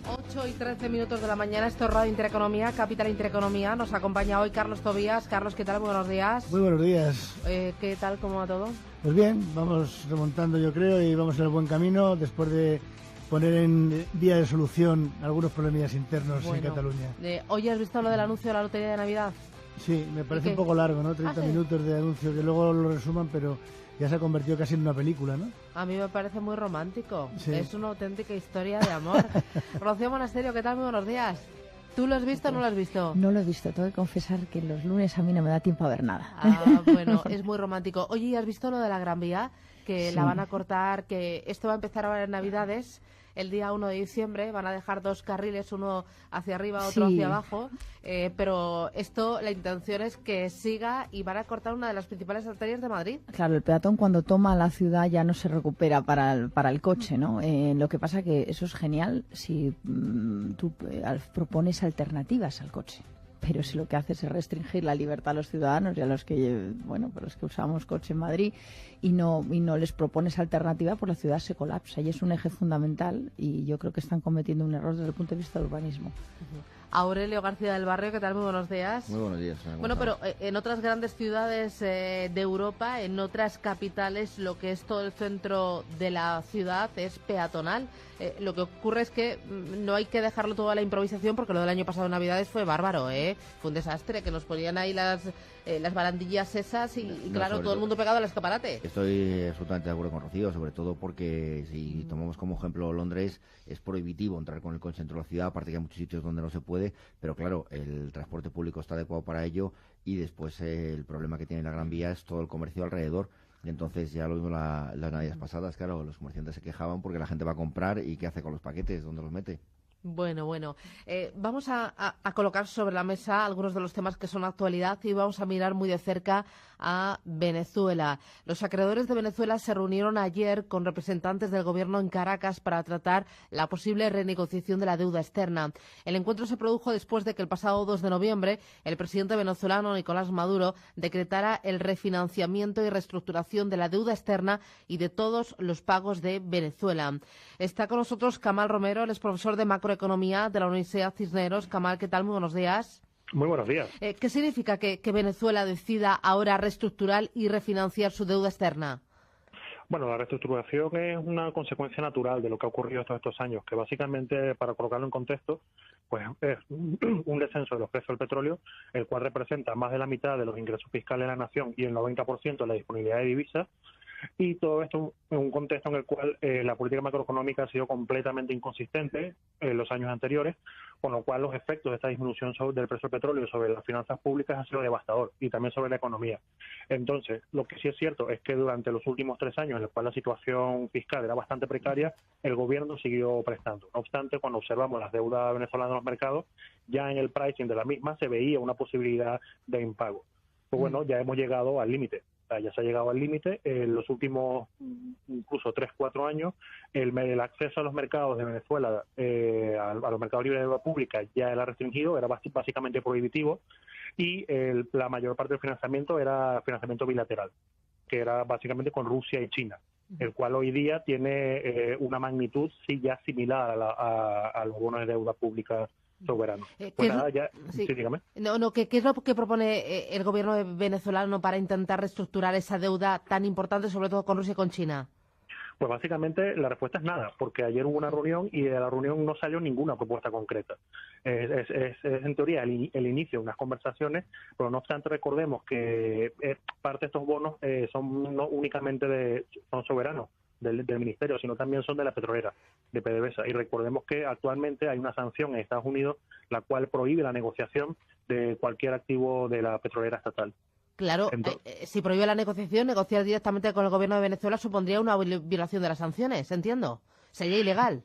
8:13 de la mañana, esto es Radio Intereconomía, Capital Intereconomía. Nos acompaña hoy Carlos Tobías. Carlos, ¿qué tal? Muy buenos días. Muy buenos días. ¿Qué tal? ¿Cómo va todo? Pues bien, vamos remontando yo creo y vamos en el buen camino después de poner en vía de solución algunos problemillas internos en Cataluña. ¿Hoy has visto lo del anuncio de la Lotería de Navidad? Sí, me parece un poco largo, ¿no? 30 minutos de anuncio que luego lo resuman, pero ya se ha convertido casi en una película, ¿no? A mí me parece muy romántico. Sí. Es una auténtica historia de amor. Rocío Monasterio, ¿qué tal? Muy buenos días. ¿Tú lo has visto o no lo has visto? No lo he visto, tengo que confesar que los lunes a mí no me da tiempo a ver nada. Bueno, es muy romántico. Oye, ¿has visto lo de la Gran Vía? Que sí. La van a cortar, que esto va a empezar ahora en Navidades. El día 1 de diciembre van a dejar 2 carriles, uno hacia arriba, otro hacia abajo, pero esto, la intención es que siga y van a cortar una de las principales arterias de Madrid. Claro, el peatón cuando toma la ciudad ya no se recupera para el coche, ¿no? Lo que pasa que eso es genial si tú propones alternativas al coche. Pero si lo que haces es restringir la libertad a los ciudadanos y a los que, los que usamos coche en Madrid y no les propones alternativa, pues la ciudad se colapsa y es un eje fundamental y yo creo que están cometiendo un error desde el punto de vista del urbanismo. Aurelio García del Barrio, ¿qué tal? Muy buenos días. Muy buenos días. Bueno, pero en otras grandes ciudades de Europa, en otras capitales, lo que es todo el centro de la ciudad es peatonal. Lo que ocurre es que no hay que dejarlo todo a la improvisación, porque lo del año pasado en Navidades fue bárbaro, fue un desastre, que nos ponían ahí las barandillas esas y claro, todo el mundo pegado al escaparate. Estoy absolutamente de acuerdo con Rocío, sobre todo porque si tomamos como ejemplo Londres, es prohibitivo entrar con el coche dentro de la ciudad, aparte que hay muchos sitios donde no se puede, pero claro, el transporte público está adecuado para ello y después el problema que tiene la Gran Vía es todo el comercio alrededor. Y entonces ya lo vimos las navidades pasadas, claro, los comerciantes se quejaban porque la gente va a comprar y ¿qué hace con los paquetes? ¿Dónde los mete? Bueno, vamos a colocar sobre la mesa algunos de los temas que son actualidad y vamos a mirar muy de cerca a Venezuela. Los acreedores de Venezuela se reunieron ayer con representantes del gobierno en Caracas para tratar la posible renegociación de la deuda externa. El encuentro se produjo después de que el pasado 2 de noviembre el presidente venezolano Nicolás Maduro decretara el refinanciamiento y reestructuración de la deuda externa y de todos los pagos de Venezuela. Está con nosotros Kamal Romero, él es profesor de macroeconomía de la Universidad Cisneros. Kamal, ¿qué tal? Muy buenos días. Muy buenos días. ¿Qué significa que Venezuela decida ahora reestructurar y refinanciar su deuda externa? Bueno, la reestructuración es una consecuencia natural de lo que ha ocurrido estos años, que básicamente, para colocarlo en contexto, pues es un descenso de los precios del petróleo, el cual representa más de la mitad de los ingresos fiscales de la nación y el 90% de la disponibilidad de divisas. Y todo esto en un contexto en el cual la política macroeconómica ha sido completamente inconsistente en los años anteriores, con lo cual los efectos de esta disminución del precio del petróleo sobre las finanzas públicas ha sido devastador y también sobre la economía. Entonces, lo que sí es cierto es que durante los últimos 3 años, en los cuales la situación fiscal era bastante precaria, el gobierno siguió prestando. No obstante, cuando observamos las deudas venezolanas en los mercados, ya en el pricing de la misma se veía una posibilidad de impago. Pues bueno, ya hemos llegado al límite. Ya se ha llegado al límite. En los últimos incluso 3-4 años, el acceso a los mercados de Venezuela, a los mercados libres de deuda pública, ya era restringido, era básicamente prohibitivo, y la mayor parte del financiamiento era financiamiento bilateral, que era básicamente con Rusia y China, el cual hoy día tiene una magnitud sí ya similar a los bonos de deuda pública soberano. Pues nada, ya, sí, dígame. ¿Qué es lo que propone el gobierno venezolano para intentar reestructurar esa deuda tan importante, sobre todo con Rusia y con China? Pues básicamente la respuesta es nada, porque ayer hubo una reunión y de la reunión no salió ninguna propuesta concreta. Es en teoría el inicio de unas conversaciones, pero no obstante recordemos que parte de estos bonos son no únicamente son soberanos del ministerio, sino también son de la petrolera, de PDVSA. Y recordemos que actualmente hay una sanción en Estados Unidos la cual prohíbe la negociación de cualquier activo de la petrolera estatal. Claro, si prohíbe la negociación, negociar directamente con el gobierno de Venezuela supondría una violación de las sanciones, entiendo. Sería ilegal.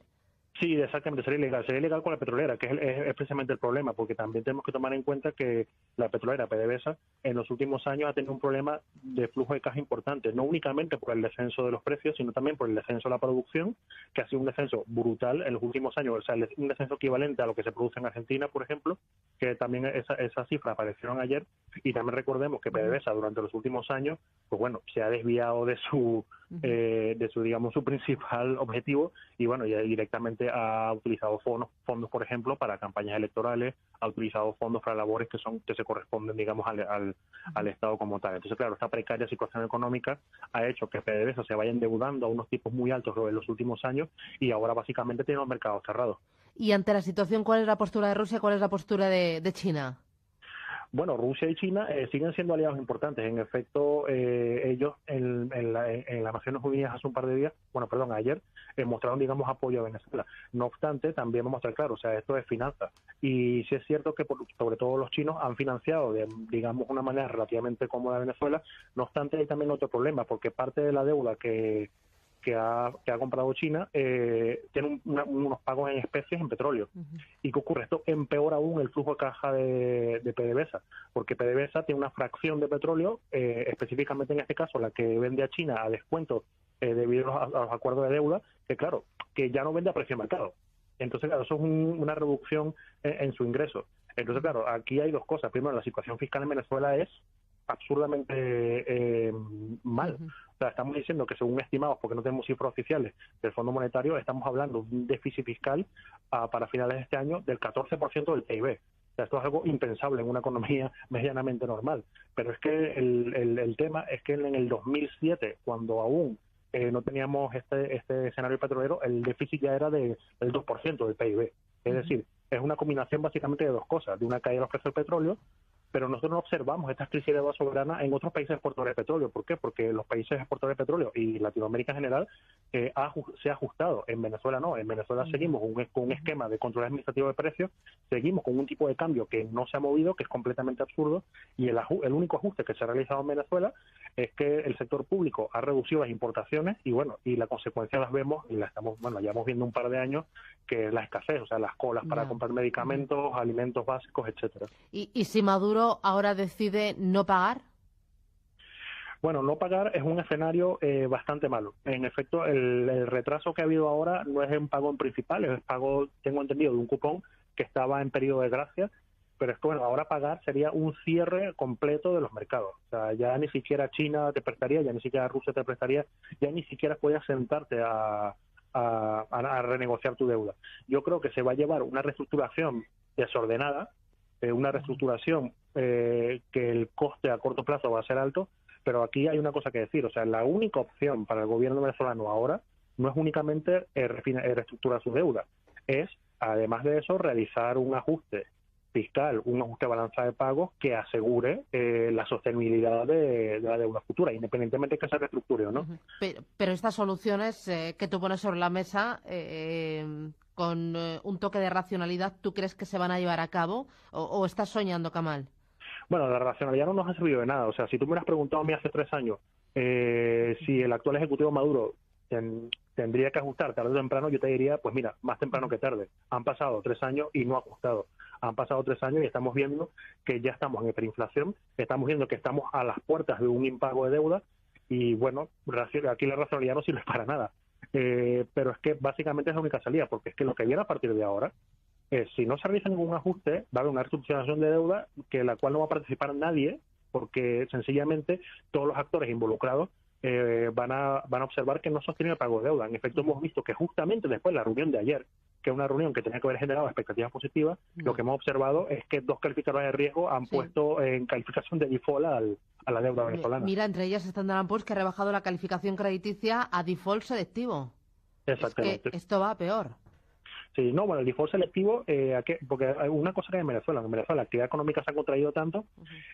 Sí, exactamente, sería ilegal con la petrolera, que es precisamente el problema, porque también tenemos que tomar en cuenta que la petrolera PDVSA en los últimos años ha tenido un problema de flujo de caja importante, no únicamente por el descenso de los precios, sino también por el descenso de la producción, que ha sido un descenso brutal en los últimos años, o sea, un descenso equivalente a lo que se produce en Argentina, por ejemplo, que también esas cifras aparecieron ayer, y también recordemos que PDVSA durante los últimos años, pues bueno, se ha desviado de su digamos, su principal objetivo, y bueno, ya directamente ha utilizado fondos, por ejemplo, para campañas electorales, ha utilizado fondos para labores que se corresponden, digamos, al Estado como tal. Entonces, claro, esta precaria situación económica ha hecho que PDVSA se vaya endeudando a unos tipos muy altos en los últimos años, y ahora básicamente tiene los mercados cerrados. Y ante la situación, ¿cuál es la postura de Rusia? ¿Cuál es la postura de China? Bueno, Rusia y China siguen siendo aliados importantes. En efecto, ellos en las Naciones Unidas hace un par de días, ayer, mostraron, digamos, apoyo a Venezuela. No obstante, también vamos a estar claros, o sea, esto es finanzas. Y sí es cierto que, sobre todo los chinos, han financiado de, digamos, una manera relativamente cómoda a Venezuela. No obstante, hay también otro problema, porque parte de la deuda que ha comprado China tiene unos pagos en especies en petróleo. ¿Y qué ocurre? Esto empeora aún el flujo de caja de PDVSA, porque PDVSA tiene una fracción de petróleo, específicamente en este caso la que vende a China a descuento debido a los acuerdos de deuda, que claro, que ya no vende a precio de mercado. Entonces, claro, eso es una reducción en su ingreso. Entonces, claro, aquí hay dos cosas. Primero, la situación fiscal en Venezuela es absurdamente mal. O sea, estamos diciendo que según estimados, porque no tenemos cifras oficiales del Fondo Monetario, estamos hablando de un déficit fiscal para finales de este año del 14% del PIB. O sea, esto es algo impensable en una economía medianamente normal. Pero es que el tema es que en el 2007, cuando aún no teníamos este escenario petrolero, el déficit ya era del 2% del PIB. Es decir, es una combinación básicamente de dos cosas, de una caída de los precios del petróleo, pero nosotros no observamos estas crisis de deuda soberana en otros países exportadores de petróleo. ¿Por qué? Porque los países exportadores de petróleo y Latinoamérica en general se ha ajustado. En Venezuela no. En Venezuela seguimos con un esquema de control administrativo de precios, seguimos con un tipo de cambio que no se ha movido, que es completamente absurdo, y el único ajuste que se ha realizado en Venezuela es que el sector público ha reducido las importaciones y la consecuencia las vemos y llevamos viendo un par de años, que es la escasez, o sea, las colas para comprar medicamentos, alimentos básicos, etcétera. ¿Y si Maduro ahora decide no pagar? Bueno, no pagar es un escenario bastante malo. En efecto, el retraso que ha habido ahora no es un pago en principal, es pago, tengo entendido, de un cupón que estaba en periodo de gracia, pero es que, ahora pagar sería un cierre completo de los mercados. O sea, ya ni siquiera China te prestaría, ya ni siquiera Rusia te prestaría, ya ni siquiera puedes sentarte a renegociar tu deuda. Yo creo que se va a llevar una reestructuración desordenada, una reestructuración que el coste a corto plazo va a ser alto, pero aquí hay una cosa que decir, o sea, la única opción para el gobierno venezolano ahora no es únicamente reestructurar su deuda, es, además de eso, realizar un ajuste fiscal, un ajuste de balanza de pagos que asegure la sostenibilidad de la deuda futura, independientemente de que se reestructure o no. Pero estas soluciones que tú pones sobre la mesa, con un toque de racionalidad, ¿tú crees que se van a llevar a cabo o estás soñando, Kamal? Bueno, la racionalidad no nos ha servido de nada. O sea, si tú me hubieras preguntado a mí hace 3 años si el actual Ejecutivo Maduro tendría que ajustar tarde o temprano, yo te diría, pues mira, más temprano que tarde. Han pasado 3 años y no ha ajustado. Han pasado 3 años y estamos viendo que ya estamos en hiperinflación, estamos viendo que estamos a las puertas de un impago de deuda y, bueno, aquí la racionalidad no sirve para nada. Pero es que básicamente es la única salida, porque es que lo que viene a partir de ahora, si no se realiza ningún ajuste, va a haber una reestructuración de deuda que la cual no va a participar nadie, porque sencillamente todos los actores involucrados van a observar que no sostiene el pago de deuda. En efecto, hemos visto que justamente después de la reunión de ayer, que es una reunión que tenía que haber generado expectativas positivas, lo que hemos observado es que 2 calificadores de riesgo han puesto en calificación de default a la deuda venezolana. Mira, entre ellas Standard & Poor's, que ha rebajado la calificación crediticia a default selectivo. Exactamente. Es que esto va a peor. Sí, no, bueno, el default selectivo, porque hay una cosa que en Venezuela la actividad económica se ha contraído tanto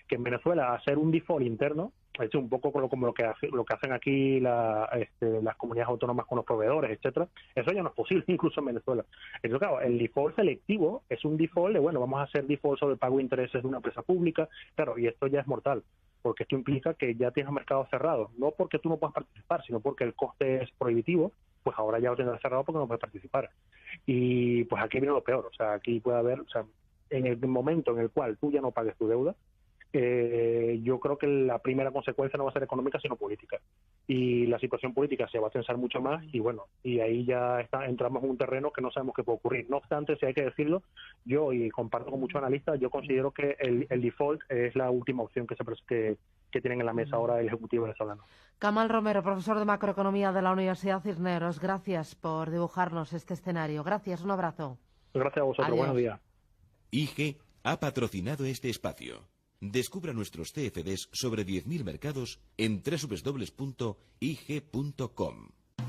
que en Venezuela hacer un default interno, es un poco como lo que hacen aquí las comunidades autónomas con los proveedores, etcétera, eso ya no es posible incluso en Venezuela. Entonces, claro, el default selectivo es un default de, bueno, vamos a hacer default sobre el pago de intereses de una empresa pública, claro, y esto ya es mortal, porque esto implica que ya tienes mercados cerrados, no porque tú no puedas participar, sino porque el coste es prohibitivo, pues ahora ya lo tendrás cerrado porque no puedes participar. Y pues aquí viene lo peor, o sea, aquí puede haber, o sea, en el momento en el cual tú ya no pagues tu deuda, yo creo que la primera consecuencia no va a ser económica, sino política. Y la situación política se va a tensar mucho más y bueno, y ahí ya entramos en un terreno que no sabemos qué puede ocurrir. No obstante, si hay que decirlo, yo, y comparto con muchos analistas, yo considero que el default es la última opción que tienen en la mesa ahora el Ejecutivo venezolano. Kamal Romero, profesor de macroeconomía de la Universidad Cisneros, gracias por dibujarnos este escenario. Gracias, un abrazo. Gracias a vosotros, Adiós. Buenos días. IG ha patrocinado este espacio. Descubra nuestros CFDs sobre 10.000 mercados en www.ig.com.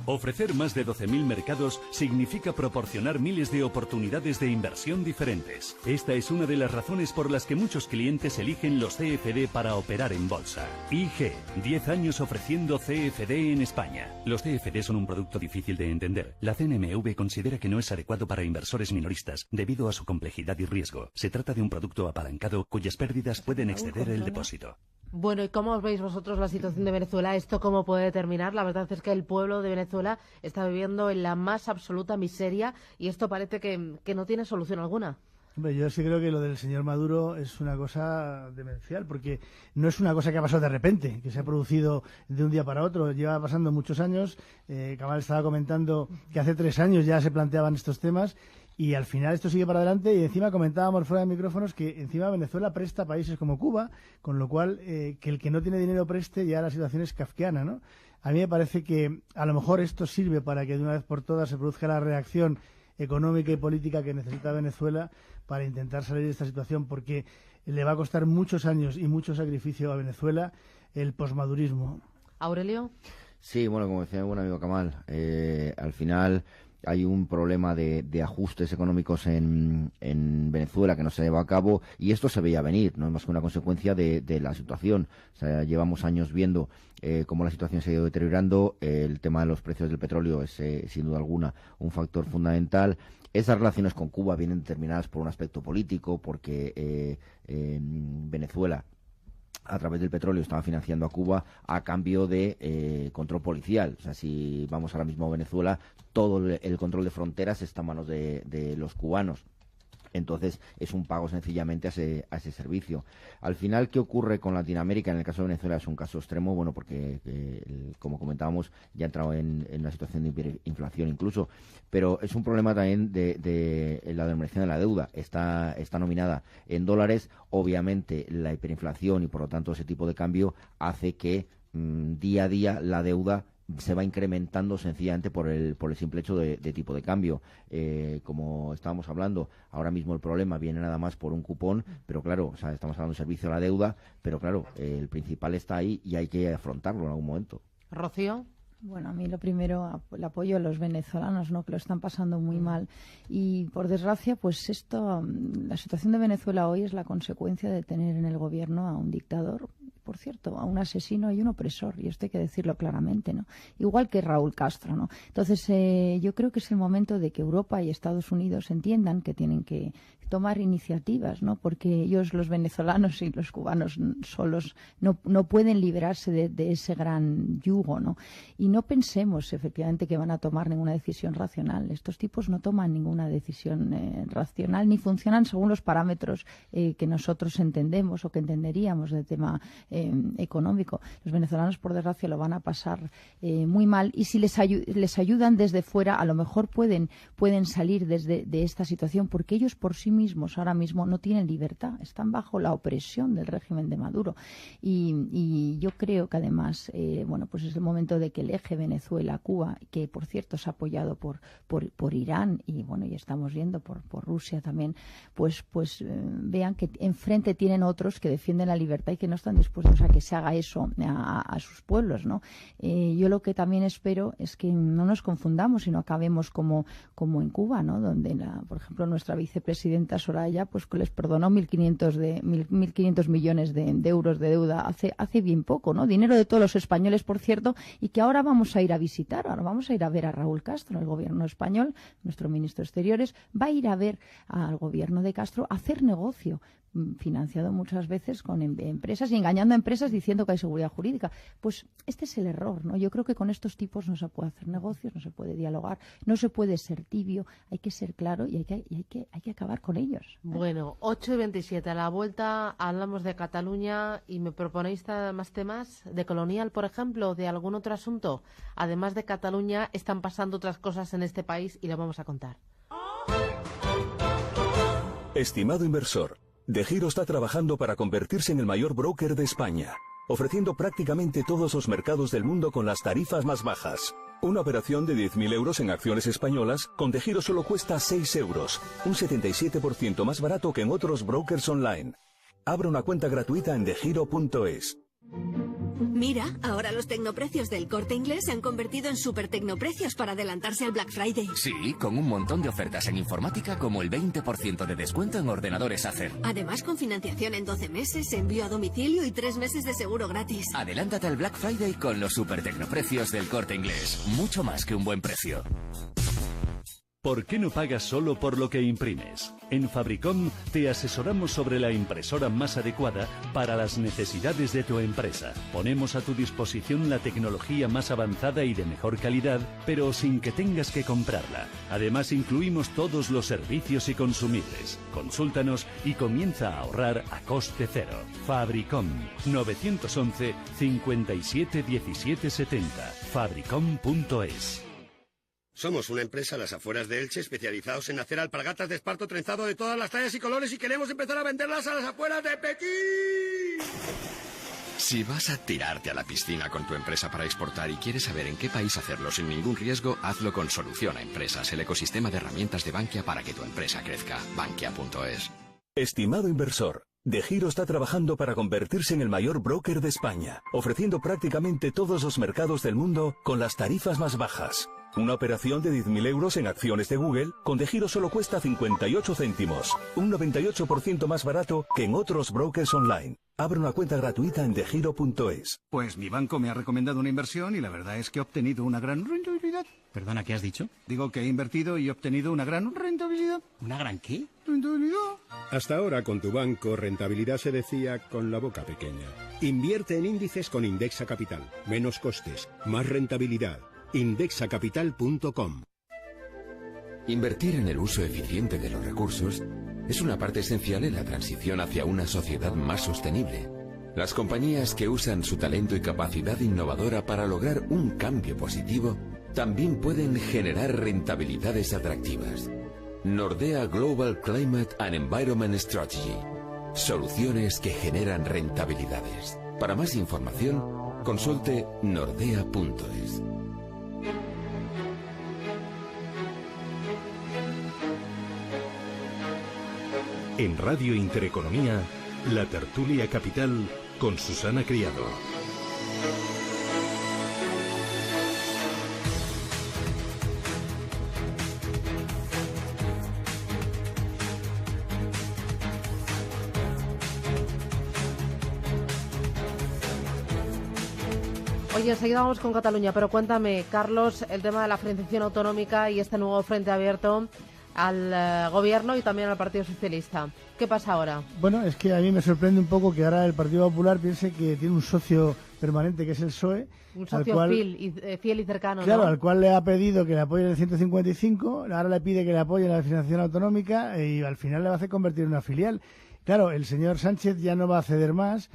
Ofrecer más de 12.000 mercados significa proporcionar miles de oportunidades de inversión diferentes. Esta es una de las razones por las que muchos clientes eligen los CFD para operar en bolsa. IG, 10 años ofreciendo CFD en España. Los CFD son un producto difícil de entender. La CNMV considera que no es adecuado para inversores minoristas debido a su complejidad y riesgo. Se trata de un producto apalancado cuyas pérdidas pueden exceder el depósito. Bueno, ¿y cómo veis vosotros la situación de Venezuela? ¿Esto cómo puede terminar? La verdad es que el pueblo de Venezuela está viviendo en la más absoluta miseria y esto parece que no tiene solución alguna. Hombre, yo sí creo que lo del señor Maduro es una cosa demencial, porque no es una cosa que ha pasado de repente, que se ha producido de un día para otro. Lleva pasando muchos años. Kamal estaba comentando que hace 3 años ya se planteaban estos temas. Y al final esto sigue para adelante y encima comentábamos fuera de micrófonos que encima Venezuela presta a países como Cuba, con lo cual que el que no tiene dinero preste, ya la situación es kafkiana, ¿no? A mí me parece que a lo mejor esto sirve para que de una vez por todas se produzca la reacción económica y política que necesita Venezuela para intentar salir de esta situación, porque le va a costar muchos años y mucho sacrificio a Venezuela el posmadurismo. ¿Aurelio? Sí, bueno, como decía mi buen amigo Kamal, al final hay un problema de ajustes económicos en Venezuela que no se lleva a cabo y esto se veía venir, no es más que una consecuencia de la situación. O sea, llevamos años viendo cómo la situación se ha ido deteriorando. El tema de los precios del petróleo es, sin duda alguna, un factor fundamental. Esas relaciones con Cuba vienen determinadas por un aspecto político, porque Venezuela, a través del petróleo, estaba financiando a Cuba a cambio de control policial. O sea, si vamos ahora mismo a Venezuela, todo el control de fronteras está en manos de los cubanos. Entonces, es un pago sencillamente a ese servicio. Al final, ¿qué ocurre con Latinoamérica? En el caso de Venezuela es un caso extremo, bueno, porque, como comentábamos, ya ha entrado en una situación de hiperinflación incluso, pero es un problema también de la denominación de la deuda. Está nominada en dólares. Obviamente, la hiperinflación y, por lo tanto, ese tipo de cambio hace que día a día la deuda se va incrementando sencillamente por el simple hecho de tipo de cambio. Como estábamos hablando, ahora mismo el problema viene nada más por un cupón, pero claro, o sea, estamos hablando de servicio a la deuda, pero claro, el principal está ahí y hay que afrontarlo en algún momento. ¿Rocío? Bueno, a mí lo primero, el apoyo a los venezolanos, ¿no?, que lo están pasando muy mal. Y por desgracia, pues la situación de Venezuela hoy es la consecuencia de tener en el gobierno a un dictador, por cierto, a un asesino y un opresor, y esto hay que decirlo claramente, ¿no? Igual que Raúl Castro, ¿no? Entonces, yo creo que es el momento de que Europa y Estados Unidos entiendan que tienen que tomar iniciativas, ¿no? Porque ellos, los venezolanos y los cubanos solos, no pueden liberarse de ese gran yugo, ¿no? Y no pensemos, efectivamente, que van a tomar ninguna decisión racional. Estos tipos no toman ninguna decisión racional ni funcionan según los parámetros que nosotros entendemos o que entenderíamos del tema económico. Los venezolanos, por desgracia, lo van a pasar muy mal y si les ayudan desde fuera, a lo mejor pueden salir de esta situación, porque ellos por sí mismos ahora mismo no tienen libertad, están bajo la opresión del régimen de Maduro y yo creo que además pues es el momento de que el eje Venezuela-Cuba, que por cierto es apoyado por Irán y bueno, y estamos viendo por Rusia también, pues vean que enfrente tienen otros que defienden la libertad y que no están dispuestos a que se haga eso a sus pueblos, ¿no? Yo lo que también espero es que no nos confundamos y no acabemos como en Cuba, ¿no?, donde por ejemplo nuestra vicepresidenta Soraya pues les perdonó 1.500 millones de euros de deuda hace bien poco, ¿no? Dinero de todos los españoles, por cierto, y que ahora vamos a ir a visitar, ahora vamos a ir a ver a Raúl Castro, el gobierno español, nuestro ministro de Exteriores, va a ir a ver al gobierno de Castro a hacer negocio, financiado muchas veces con empresas y engañando a empresas diciendo que hay seguridad jurídica. Pues este es el error, ¿no? Yo creo que con estos tipos no se puede hacer negocios, no se puede dialogar, no se puede ser tibio, hay que ser claro y hay que acabar con ellos. Bueno, 8:27, a la vuelta hablamos de Cataluña y me proponéis más temas de Colonial, por ejemplo, de algún otro asunto. Además de Cataluña, están pasando otras cosas en este país y lo vamos a contar. Estimado inversor, DEGIRO está trabajando para convertirse en el mayor broker de España, ofreciendo prácticamente todos los mercados del mundo con las tarifas más bajas. Una operación de 10.000 euros en acciones españolas con DEGIRO solo cuesta 6 euros, un 77% más barato que en otros brokers online. Abra una cuenta gratuita en degiro.es. Mira, ahora los tecnoprecios del Corte Inglés se han convertido en super tecnoprecios para adelantarse al Black Friday. Sí, con un montón de ofertas en informática como el 20% de descuento en ordenadores Acer. Además, con financiación en 12 meses, envío a domicilio y 3 meses de seguro gratis. Adelántate al Black Friday con los super tecnoprecios del Corte Inglés. Mucho más que un buen precio. ¿Por qué no pagas solo por lo que imprimes? En Fabricom te asesoramos sobre la impresora más adecuada para las necesidades de tu empresa. Ponemos a tu disposición la tecnología más avanzada y de mejor calidad, pero sin que tengas que comprarla. Además, incluimos todos los servicios y consumibles. Consúltanos y comienza a ahorrar a coste cero. Fabricom 911 57 17 70. Fabricom.es. Somos una empresa a las afueras de Elche especializados en hacer alpargatas de esparto trenzado de todas las tallas y colores y queremos empezar a venderlas a las afueras de Pekín. Si vas a tirarte a la piscina con tu empresa para exportar y quieres saber en qué país hacerlo sin ningún riesgo, hazlo con Solución a Empresas, el ecosistema de herramientas de Bankia para que tu empresa crezca. Bankia.es. Estimado inversor, DEGIRO está trabajando para convertirse en el mayor broker de España, ofreciendo prácticamente todos los mercados del mundo con las tarifas más bajas. Una operación de 10.000 euros en acciones de Google con DEGIRO solo cuesta 58 céntimos, un 98% más barato que en otros brokers online. Abre una cuenta gratuita en degiro.es. Pues mi banco me ha recomendado una inversión y la verdad es que he obtenido una gran rentabilidad. Perdona, ¿qué has dicho? Digo que he invertido y he obtenido una gran rentabilidad. ¿Una gran qué? Rentabilidad. Hasta ahora con tu banco rentabilidad se decía con la boca pequeña. Invierte en índices con Indexa Capital. Menos costes, más rentabilidad. Indexacapital.com. Invertir en el uso eficiente de los recursos es una parte esencial en la transición hacia una sociedad más sostenible. Las compañías que usan su talento y capacidad innovadora para lograr un cambio positivo también pueden generar rentabilidades atractivas. Nordea Global Climate and Environment Strategy. Soluciones que generan rentabilidades. Para más información, consulte nordea.es. En Radio Intereconomía, La Tertulia Capital con Susana Criado. Oye, enseguida vamos con Cataluña, pero cuéntame, Carlos, el tema de la financiación autonómica y este nuevo frente abierto al gobierno y también al Partido Socialista. ¿Qué pasa ahora? Bueno, es que a mí me sorprende un poco que ahora el Partido Popular piense que tiene un socio permanente que es el PSOE. Un socio fiel y cercano, claro, ¿no? al cual le ha pedido que le apoye en el 155, ahora le pide que le apoye en la financiación autonómica y al final le va a hacer convertir en una filial. Claro, el señor Sánchez ya no va a ceder más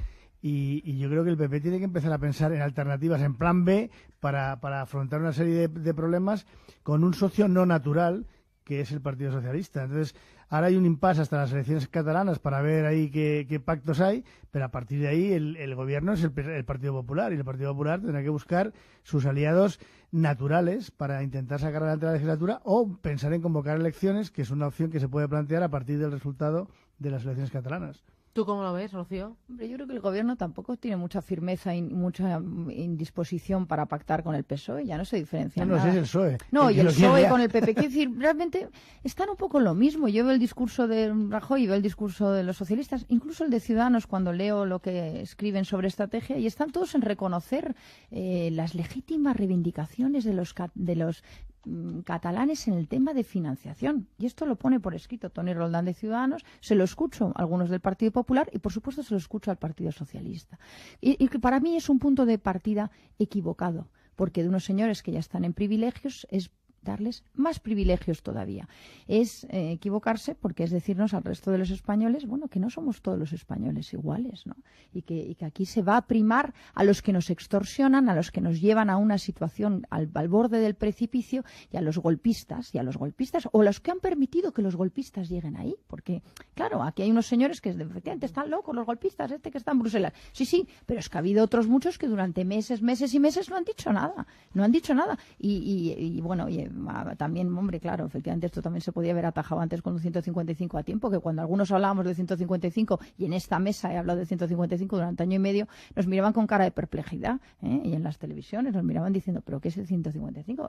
y yo creo que el PP tiene que empezar a pensar en alternativas, en plan B, para afrontar una serie de problemas con un socio no natural, que es el Partido Socialista. Entonces, ahora hay un impasse hasta las elecciones catalanas para ver ahí qué pactos hay, pero a partir de ahí el gobierno es el Partido Popular y el Partido Popular tendrá que buscar sus aliados naturales para intentar sacar adelante la legislatura o pensar en convocar elecciones, que es una opción que se puede plantear a partir del resultado de las elecciones catalanas. ¿Tú cómo lo ves, Rocío? Hombre, yo creo que el Gobierno tampoco tiene mucha firmeza y mucha indisposición para pactar con el PSOE. Ya no se diferencia No, nada. si es el PSOE. No, y el PSOE ya. con el PP. Quiero decir, realmente están un poco lo mismo. Yo veo el discurso de Rajoy y veo el discurso de los socialistas, incluso el de Ciudadanos, cuando leo lo que escriben sobre estrategia, y están todos en reconocer las legítimas reivindicaciones de los catalanes en el tema de financiación. Y esto lo pone por escrito Toni Roldán de Ciudadanos, se lo escucho a algunos del Partido Popular y, por supuesto, se lo escucho al Partido Socialista. Y que para mí es un punto de partida equivocado, porque de unos señores que ya están en privilegios es darles más privilegios todavía. Es equivocarse porque es decirnos al resto de los españoles, bueno, que no somos todos los españoles iguales, ¿no? Y que aquí se va a primar a los que nos extorsionan, a los que nos llevan a una situación al borde del precipicio, y a los golpistas, o los que han permitido que los golpistas lleguen ahí. Porque, claro, aquí hay unos señores que efectivamente están locos, los golpistas, que está en Bruselas. Sí, pero es que ha habido otros muchos que durante meses y meses no han dicho nada. Y bueno, también, hombre, claro, efectivamente esto también se podía haber atajado antes con un 155 a tiempo, que cuando algunos hablábamos de 155, y en esta mesa he hablado de 155 durante año y medio, nos miraban con cara de perplejidad, y en las televisiones nos miraban diciendo, ¿pero qué es el 155?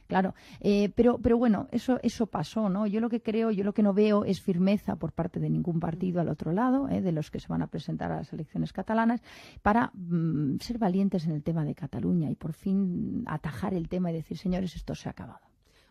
Claro, pero bueno, eso pasó, ¿no? Yo lo que no veo es firmeza por parte de ningún partido al otro lado, de los que se van a presentar a las elecciones catalanas, para ser valientes en el tema de Cataluña y por fin atajar el tema y decir, señores, esto se ha acabado.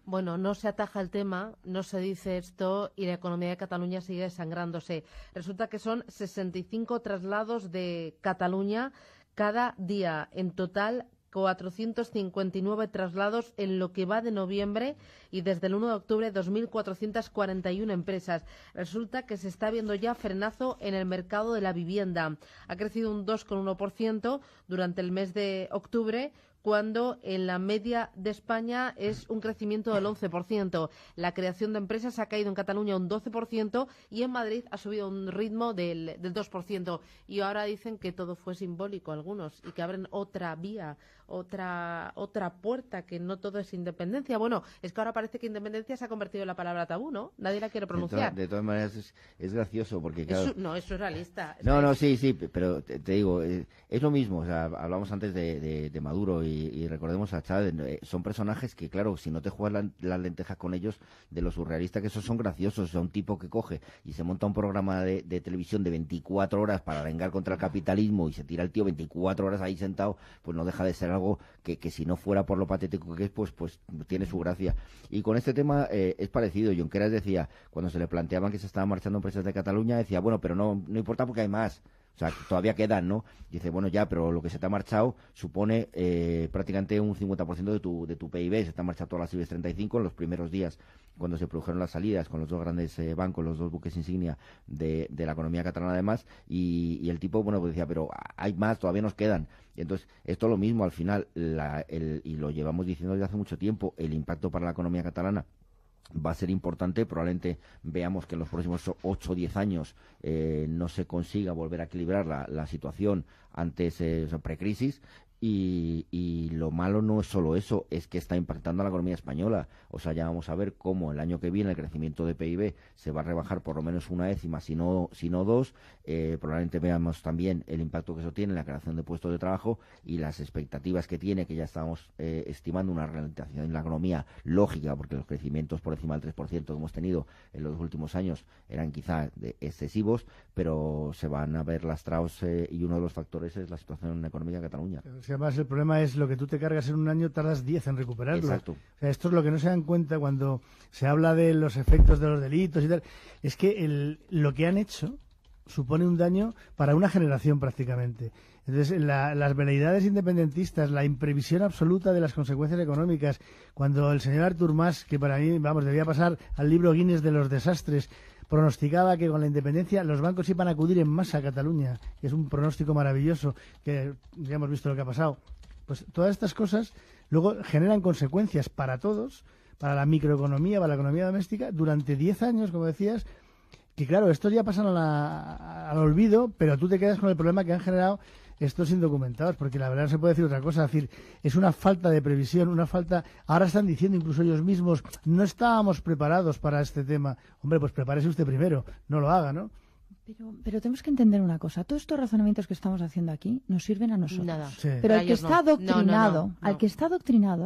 Bueno, no se ataja el tema, no se dice esto y la economía de Cataluña sigue desangrándose. Resulta que son 65 traslados de Cataluña cada día. En total, 459 traslados en lo que va de noviembre, y desde el 1 de octubre 2.441 empresas. Resulta que se está viendo ya frenazo en el mercado de la vivienda. Ha crecido un 2,1% durante el mes de octubre, cuando en la media de España es un crecimiento del 11%. La creación de empresas ha caído en Cataluña un 12% y en Madrid ha subido un ritmo del 2%. Y ahora dicen que todo fue simbólico algunos y que abren otra vía, otra puerta, que no todo es independencia. Bueno, es que ahora parece que independencia se ha convertido en la palabra tabú, ¿no? Nadie la quiere pronunciar. De todas maneras es gracioso porque, claro... No, es surrealista. Sí, pero te digo, es lo mismo. O sea, hablamos antes de Maduro y recordemos a Chávez. Son personajes que, claro, si no te juegas las lentejas con ellos, de lo surrealista que esos son graciosos. O sea, un tipo que coge y se monta un programa de televisión de 24 horas para arengar contra el capitalismo y se tira el tío 24 horas ahí sentado, pues no deja de ser algo que si no fuera por lo patético que es, pues tiene su gracia. Y con este tema es parecido. Junqueras decía, cuando se le planteaban que se estaban marchando empresas de Cataluña, decía, bueno, pero no importa porque hay más. O sea, que todavía quedan, ¿no? Dice, bueno, ya, pero lo que se te ha marchado supone prácticamente un 50% de tu PIB. Se te han marchado todas las IBEX 35 en los primeros días, cuando se produjeron las salidas con los dos grandes bancos, los dos buques insignia de la economía catalana, además. Y el tipo, bueno, pues decía, pero hay más, todavía nos quedan. Y entonces, esto es lo mismo, al final, y lo llevamos diciendo desde hace mucho tiempo, el impacto para la economía catalana va a ser importante. Probablemente veamos que en los próximos 8 o 10 años no se consiga volver a equilibrar la situación antes, precrisis. Y lo malo no es solo eso, es que está impactando a la economía española. O sea, ya vamos a ver cómo el año que viene el crecimiento de PIB se va a rebajar por lo menos una décima, si no 2. Probablemente veamos también el impacto que eso tiene en la creación de puestos de trabajo y las expectativas que tiene, que ya estamos estimando una ralentización en la economía lógica, porque los crecimientos por encima del 3% que hemos tenido en los últimos años eran quizá excesivos, pero se van a ver lastrados, y uno de los factores es la situación económica de Cataluña. Además, el problema es lo que tú te cargas en un año, tardas 10 en recuperarlo. Exacto. O sea, esto es lo que no se dan cuenta cuando se habla de los efectos de los delitos y tal. Es que lo que han hecho supone un daño para una generación prácticamente. Entonces, las veleidades independentistas, la imprevisión absoluta de las consecuencias económicas, cuando el señor Artur Mas, que para mí, debía pasar al libro Guinness de los desastres, pronosticaba que con la independencia los bancos iban a acudir en masa a Cataluña, que es un pronóstico maravilloso, que ya hemos visto lo que ha pasado. Pues todas estas cosas luego generan consecuencias para todos, para la microeconomía, para la economía doméstica, durante 10 años, como decías, que claro, estos ya pasan al olvido, pero tú te quedas con el problema que han generado estos indocumentados, porque la verdad no se puede decir otra cosa. Es decir, es una falta de previsión, una falta... Ahora están diciendo incluso ellos mismos, no estábamos preparados para este tema. Hombre, pues prepárese usted primero, no lo haga, ¿no? Pero tenemos que entender una cosa. Todos estos razonamientos que estamos haciendo aquí nos sirven a nosotros. Nada. Sí. Pero al que está adoctrinado,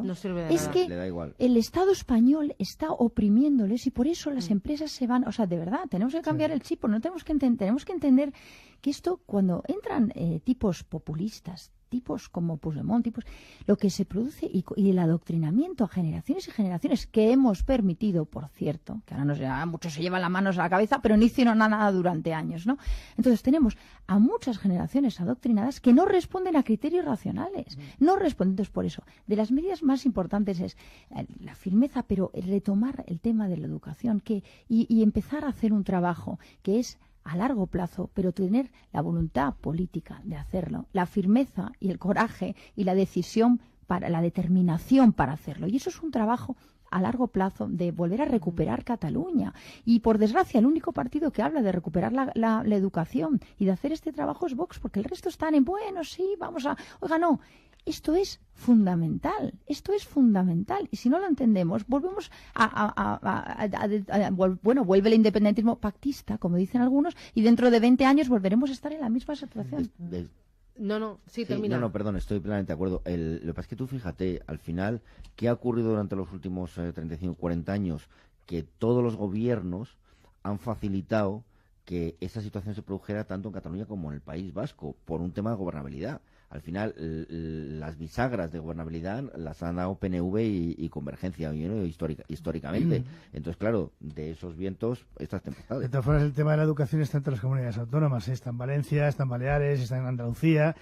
no sirve de es nada. que Le da igual. el Estado español está oprimiéndoles y por eso las empresas se van. O sea, de verdad, tenemos que cambiar el chip. No tenemos que entender que esto, cuando entran tipos populistas, tipos como Puigdemont, lo que se produce y el adoctrinamiento a generaciones y generaciones que hemos permitido, por cierto, que ahora muchos se llevan las manos a la cabeza, pero no hicieron nada durante años, ¿no? Entonces tenemos a muchas generaciones adoctrinadas que no responden a criterios racionales, no responden. Entonces, por eso, de las medidas más importantes es la firmeza, pero retomar el tema de la educación y empezar a hacer un trabajo que es a largo plazo, pero tener la voluntad política de hacerlo, la firmeza y el coraje y la decisión, la determinación para hacerlo. Y eso es un trabajo a largo plazo de volver a recuperar Cataluña. Y por desgracia, el único partido que habla de recuperar la educación y de hacer este trabajo es Vox, porque el resto están en, bueno, sí, vamos a... Oiga, no. Esto es fundamental, y si no lo entendemos, volvemos vuelve el independentismo pactista, como dicen algunos, y dentro de 20 años volveremos a estar en la misma situación. Termina. No, perdón, estoy plenamente de acuerdo. Lo que pasa es que tú fíjate, al final, ¿qué ha ocurrido durante los últimos 35, 40 años? Que todos los gobiernos han facilitado que esa situación se produjera tanto en Cataluña como en el País Vasco, por un tema de gobernabilidad. Al final, las bisagras de gobernabilidad las han dado PNV y Convergencia históricamente. Entonces, claro, de esos vientos, estas tempestades. De todas formas, el tema de la educación está entre las comunidades autónomas. Está en Valencia, está en Baleares, está en Andalucía.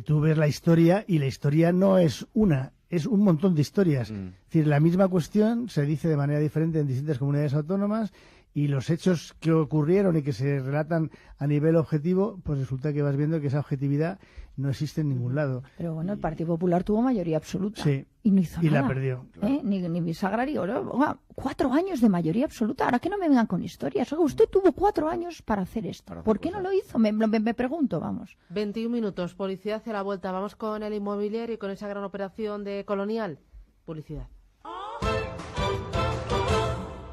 Tú ves la historia y la historia no es una, es un montón de historias. Es decir, la misma cuestión se dice de manera diferente en distintas comunidades autónomas. Y los hechos que ocurrieron y que se relatan a nivel objetivo, pues resulta que vas viendo que esa objetividad no existe en ningún lado. Pero bueno, el Partido Popular tuvo mayoría absoluta. Sí. Y no hizo nada. Y la perdió. Claro. Ni bisagra ni oro. 4 años de mayoría absoluta. Ahora que no me vengan con historias. Oiga, usted tuvo 4 años para hacer esto. ¿Por qué no lo hizo? Me pregunto, vamos. 21 minutos. Publicidad hacia la vuelta. Vamos con el inmobiliario y con esa gran operación de Colonial. Publicidad.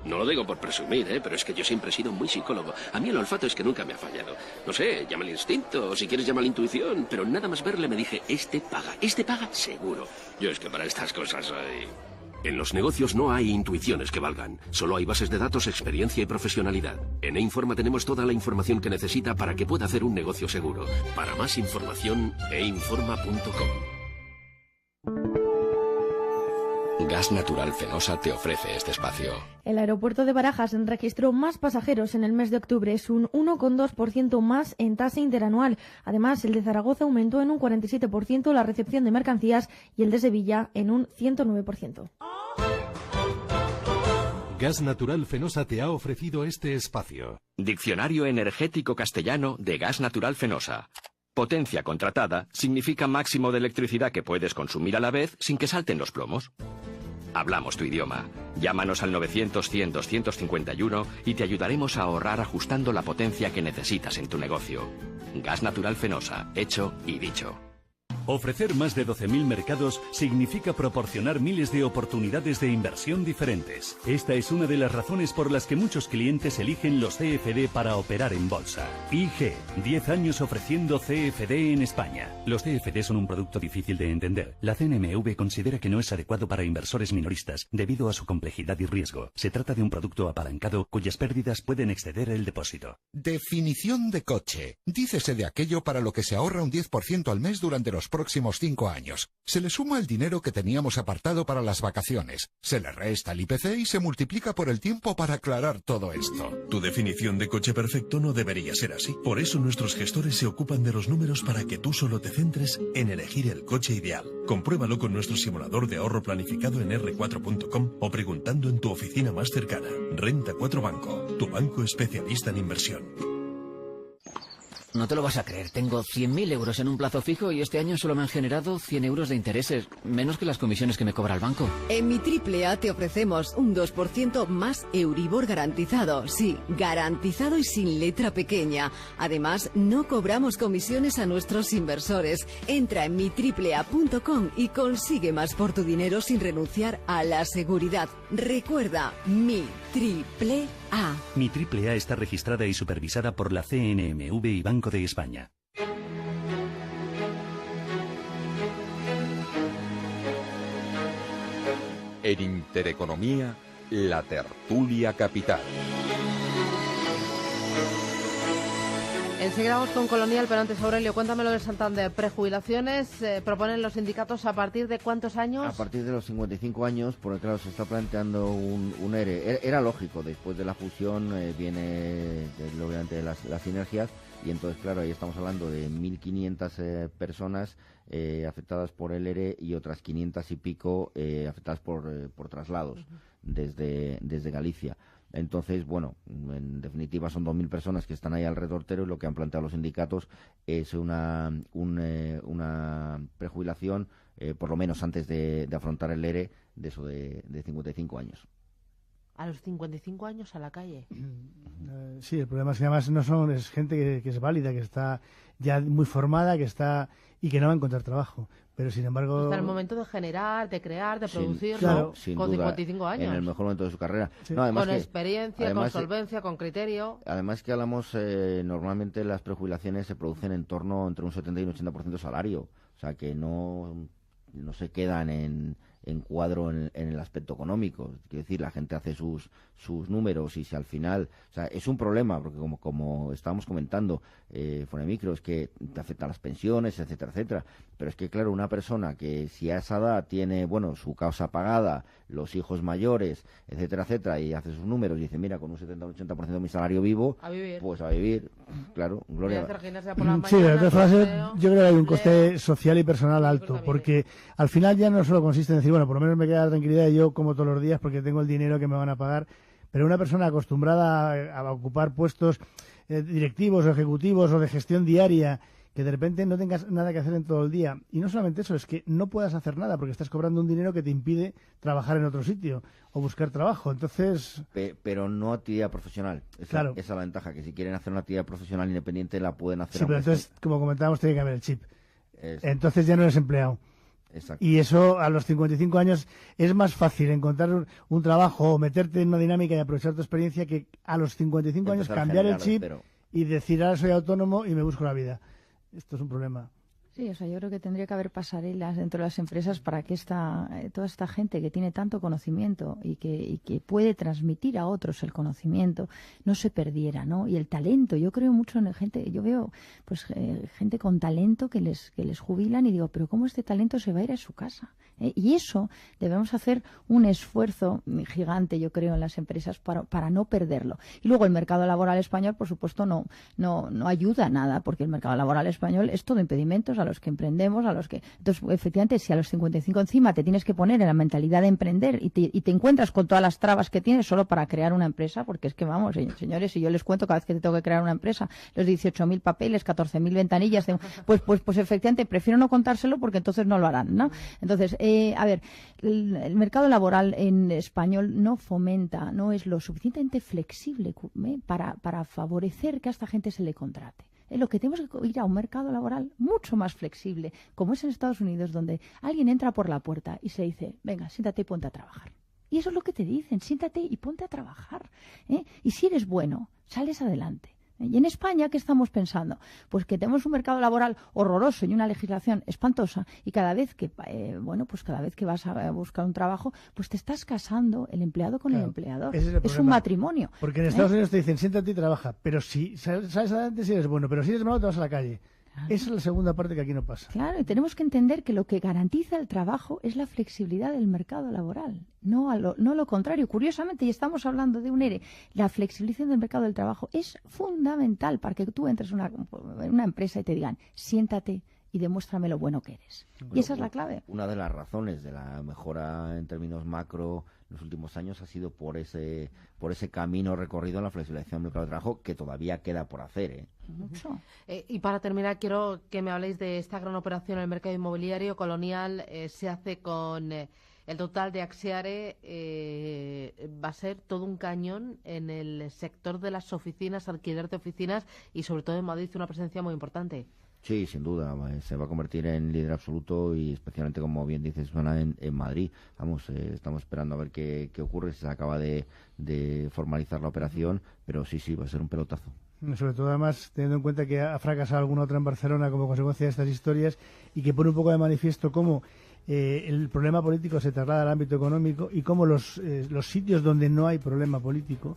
No lo digo por presumir, pero es que yo siempre he sido muy psicólogo. A mí el olfato es que nunca me ha fallado. No sé, llama el instinto, o si quieres llama la intuición, pero nada más verle me dije, este paga seguro. Yo es que para estas cosas soy... En los negocios no hay intuiciones que valgan. Solo hay bases de datos, experiencia y profesionalidad. En E-Informa tenemos toda la información que necesita para que pueda hacer un negocio seguro. Para más información, einforma.com. Gas Natural Fenosa te ofrece este espacio. El aeropuerto de Barajas registró más pasajeros en el mes de octubre, es un 1,2% más en tasa interanual. Además, el de Zaragoza aumentó en un 47% la recepción de mercancías y el de Sevilla en un 109%. Gas Natural Fenosa te ha ofrecido este espacio. Diccionario energético castellano de Gas Natural Fenosa. Potencia contratada significa máximo de electricidad que puedes consumir a la vez sin que salten los plomos. Hablamos tu idioma. Llámanos al 900-100-251 y te ayudaremos a ahorrar ajustando la potencia que necesitas en tu negocio. Gas Natural Fenosa, hecho y dicho. Ofrecer más de 12.000 mercados significa proporcionar miles de oportunidades de inversión diferentes. Esta es una de las razones por las que muchos clientes eligen los CFD para operar en bolsa. IG, 10 años ofreciendo CFD en España. Los CFD son un producto difícil de entender. La CNMV considera que no es adecuado para inversores minoristas debido a su complejidad y riesgo. Se trata de un producto apalancado cuyas pérdidas pueden exceder el depósito. Definición de coche. Dícese de aquello para lo que se ahorra un 10% al mes durante los próximos 5 años. Se le suma el dinero que teníamos apartado para las vacaciones, se le resta el IPC y se multiplica por el tiempo para aclarar todo esto. Tu definición de coche perfecto no debería ser así. Por eso nuestros gestores se ocupan de los números para que tú solo te centres en elegir el coche ideal. Compruébalo con nuestro simulador de ahorro planificado en r4.com o preguntando en tu oficina más cercana. Renta 4 Banco, tu banco especialista en inversión. No te lo vas a creer, tengo 100.000 euros en un plazo fijo y este año solo me han generado 100 euros de intereses, menos que las comisiones que me cobra el banco. En Mi Triple A te ofrecemos un 2% más Euribor garantizado, sí, garantizado y sin letra pequeña. Además, no cobramos comisiones a nuestros inversores. Entra en mitriplea.com y consigue más por tu dinero sin renunciar a la seguridad. Recuerda, Mi AAA. Mi AAA está registrada y supervisada por la CNMV y Banco de España. En Intereconomía, la tertulia capital. Enseguida vamos con Colonial, pero antes, Aurelio, cuéntame lo de Santander. Prejubilaciones, proponen los sindicatos a partir de ¿cuántos años? A partir de los 55 años, porque claro, se está planteando un ERE. Era lógico, después de la fusión viene obviamente las sinergias, y entonces, claro, ahí estamos hablando de 1.500 personas afectadas por el ERE y otras 500 y pico afectadas por traslados desde Galicia. Entonces, bueno, en definitiva son 2.000 personas que están ahí al redortero, y lo que han planteado los sindicatos es una prejubilación, por lo menos antes de afrontar el ERE, de eso de 55 años. A los 55 años a la calle. Sí, el problema es que además es gente que es válida, que está ya muy formada, que está y que no va a encontrar trabajo. Pero sin embargo... Está el momento de generar, de crear, de producir, claro, con 55 años. En el mejor momento de su carrera. Sí. No, con experiencia, con solvencia, con criterio. Además que hablamos, normalmente las prejubilaciones se producen en torno entre un 70 y un 80% de salario. O sea, que no se quedan en cuadro en el aspecto económico. Quiero decir, la gente hace sus números, y si al final... O sea, es un problema, porque como estábamos comentando fuera de micro, es que te afecta a las pensiones, etcétera, etcétera. Pero es que, claro, una persona que si a esa edad tiene, bueno, su causa pagada, los hijos mayores, etcétera, etcétera, y hace sus números y dice, mira, con un 70 o un 80% de mi salario vivo, pues a vivir, claro, Gloria. Sí, de todas formas, yo creo que hay un coste social y personal alto, porque al final ya no solo consiste en decir, bueno, por lo menos me queda la tranquilidad de yo como todos los días porque tengo el dinero que me van a pagar, pero una persona acostumbrada a ocupar puestos directivos o ejecutivos o de gestión diaria, que de repente no tengas nada que hacer en todo el día, y no solamente eso, es que no puedas hacer nada porque estás cobrando un dinero que te impide trabajar en otro sitio o buscar trabajo, entonces... Pero no actividad profesional, esa es la ventaja, que si quieren hacer una actividad profesional independiente la pueden hacer. Sí, pero entonces, como comentábamos, tiene que haber el chip. Entonces ya no eres empleado. Exacto. Y eso a los 55 años es más fácil encontrar un trabajo o meterte en una dinámica y aprovechar tu experiencia, que a los 55 años cambiar el chip y decir, ahora soy autónomo y me busco la vida. Esto es un problema. Sí, o sea, yo creo que tendría que haber pasarelas dentro de las empresas para que toda esta gente que tiene tanto conocimiento y que puede transmitir a otros el conocimiento no se perdiera, ¿no? Y el talento, yo creo mucho en gente, yo veo pues gente con talento que les jubilan y digo, pero ¿cómo este talento se va a ir a su casa? Y eso debemos hacer un esfuerzo gigante, yo creo, en las empresas para no perderlo. Y luego el mercado laboral español, por supuesto, no ayuda a nada, porque el mercado laboral español es todo impedimentos a los que emprendemos, Entonces, efectivamente, si a los 55 encima te tienes que poner en la mentalidad de emprender y te encuentras con todas las trabas que tienes solo para crear una empresa, porque es que, vamos, señores, si yo les cuento cada vez que te tengo que crear una empresa, los 18.000 papeles, 14.000 ventanillas, pues efectivamente prefiero no contárselo porque entonces no lo harán, ¿no? Entonces, a ver, el mercado laboral en español no fomenta, no es lo suficientemente flexible para favorecer que a esta gente se le contrate. Lo que tenemos que ir a un mercado laboral mucho más flexible, como es en Estados Unidos, donde alguien entra por la puerta y se dice, venga, siéntate y ponte a trabajar. Y eso es lo que te dicen, siéntate y ponte a trabajar. Y si eres bueno, sales adelante. Y en España, ¿qué estamos pensando? Pues que tenemos un mercado laboral horroroso y una legislación espantosa, y cada vez que vas a buscar un trabajo, pues te estás casando el empleado con el empleador. Es un matrimonio. Porque en Estados Unidos te dicen, siéntate y trabaja, pero si sales adelante si eres bueno, pero si eres malo te vas a la calle. Claro. Esa es la segunda parte que aquí no pasa. Claro, y tenemos que entender que lo que garantiza el trabajo es la flexibilidad del mercado laboral, no lo contrario. Curiosamente, y estamos hablando de un ERE, la flexibilización del mercado del trabajo es fundamental para que tú entres en una empresa y te digan, siéntate y demuéstrame lo bueno que eres. Bueno, y esa es la clave. Una de las razones de la mejora en términos macro en los últimos años ha sido por ese camino recorrido en la flexibilización del mercado de trabajo, que todavía queda por hacer. Mucho. Y para terminar, quiero que me habléis de esta gran operación en el mercado inmobiliario. Colonial se hace con el total de Axiare, va a ser todo un cañón en el sector de las oficinas, alquiler de oficinas, y sobre todo en Madrid una presencia muy importante. Sí, sin duda, se va a convertir en líder absoluto y especialmente, como bien dices, en Madrid. Vamos, estamos esperando a ver qué ocurre, si se acaba de formalizar la operación, pero sí, va a ser un pelotazo. Sobre todo, además, teniendo en cuenta que ha fracasado alguna otra en Barcelona como consecuencia de estas historias y que pone un poco de manifiesto cómo el problema político se traslada al ámbito económico y cómo los sitios donde no hay problema político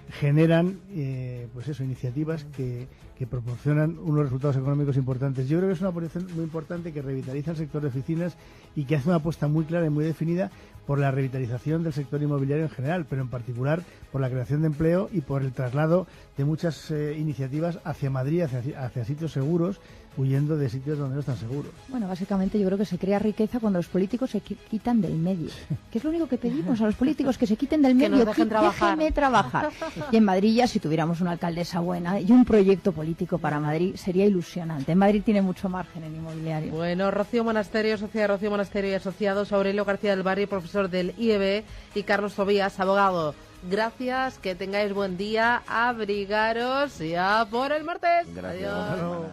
generan iniciativas que proporcionan unos resultados económicos importantes. Yo creo que es una posición muy importante que revitaliza el sector de oficinas y que hace una apuesta muy clara y muy definida por la revitalización del sector inmobiliario en general, pero en particular por la creación de empleo y por el traslado de muchas iniciativas hacia Madrid, hacia sitios seguros, huyendo de sitios donde no están seguros. Bueno, básicamente yo creo que se crea riqueza cuando los políticos se quitan del medio. Que es lo único que pedimos a los políticos, que se quiten del medio, que nos dejen trabajar. Déjenme trabajar. Y en Madrid ya, si tuviéramos una alcaldesa buena y un proyecto político para Madrid, sería ilusionante. En Madrid tiene mucho margen en inmobiliario. Bueno, Rocío Monasterio, socia de Rocío Monasterio y Asociados, Aurelio García del Barrio, profesor del IEB, y Carlos Tobías, abogado. Gracias, que tengáis buen día, abrigaros ya por el martes. Gracias. Adiós.